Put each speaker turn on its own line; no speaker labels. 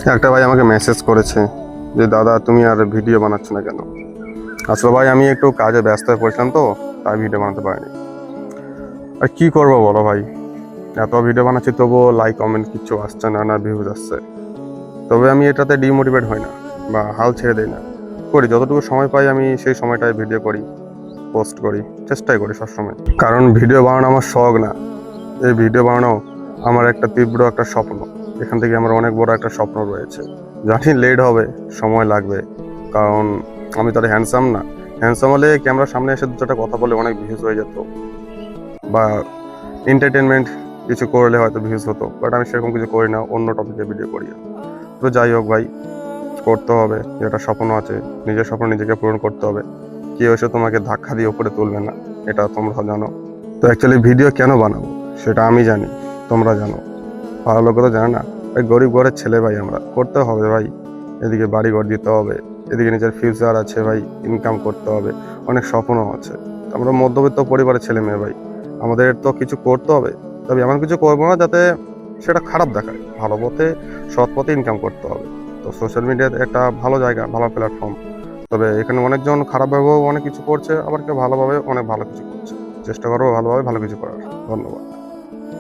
একটা ভাই আমাকে মেসেজ করেছে যে দাদা তুমি আর ভিডিও বানাচ্ছ না কেন। আসলে ভাই আমি একটু কাজে ব্যস্ত হয়ে পড়েছিলাম, তো তাই ভিডিও বানাতে পারিনি। আর কি করবো বলো ভাই, এত ভিডিও বানাচ্ছি তবুও লাইক কমেন্ট কিচ্ছু আসছে না, না ভিউজ আসছে। তবে আমি এটাতে ডিমোটিভেট হই না বা হাল ছেড়ে দিই না, করি যতটুকু সময় পাই আমি সেই সময়টায় ভিডিও করি, পোস্ট করি, চেষ্টাই করি সবসময়। কারণ ভিডিও বানানো আমার শখ না, এই ভিডিও বানানো আমার একটা তীব্র একটা স্বপ্ন। এখান থেকে আমার অনেক বড় একটা স্বপ্ন রয়েছে। জানি লেট হবে, সময় লাগবে, কারণ আমি তো আর হ্যান্ডসাম না। হ্যান্ডসাম হলে ক্যামেরার সামনে এসে দু চারটা কথা বলে অনেক ভিউজ হয়ে যেত, বা এন্টারটেনমেন্ট কিছু করলে হয়তো ভিউজ হতো, বাট আমি সেরকম কিছু করি না, অন্য টপিকে ভিডিও করি। তো যাই হোক ভাই, করতে হবে, যেটা স্বপ্ন আছে নিজের স্বপ্ন নিজেকে পূরণ করতে হবে। কেউ এসে তোমাকে ধাক্কা দিয়ে উপরে তুলবে না, এটা তোমরা জানো। তো অ্যাকচুয়ালি ভিডিও কেন বানাবো সেটা আমি জানি, তোমরা জানো, ভালো লোক তো জানে না। ভাই গরিব ঘরের ছেলে ভাই, আমরা করতে হবে ভাই। এদিকে বাড়ি ঘর দিতে হবে, এদিকে নিজের ফিউচার আছে ভাই, ইনকাম করতে হবে, অনেক স্বপ্নও আছে। আমরা মধ্যবিত্ত পরিবারের ছেলে মেয়ে ভাই, আমাদের তো কিছু করতে হবে। তবে এমন কিছু করবো না যাতে সেটা খারাপ দেখায়, ভালো পথে সৎ পথে ইনকাম করতে হবে। তো সোশ্যাল মিডিয়া একটা ভালো জায়গা, ভালো প্ল্যাটফর্ম। তবে এখানে অনেকজন খারাপভাবেও অনেক কিছু করছে, আবার কেউ ভালোভাবে অনেক ভালো কিছু করছে। চেষ্টা করবো ভালোভাবে ভালো কিছু করার। ধন্যবাদ।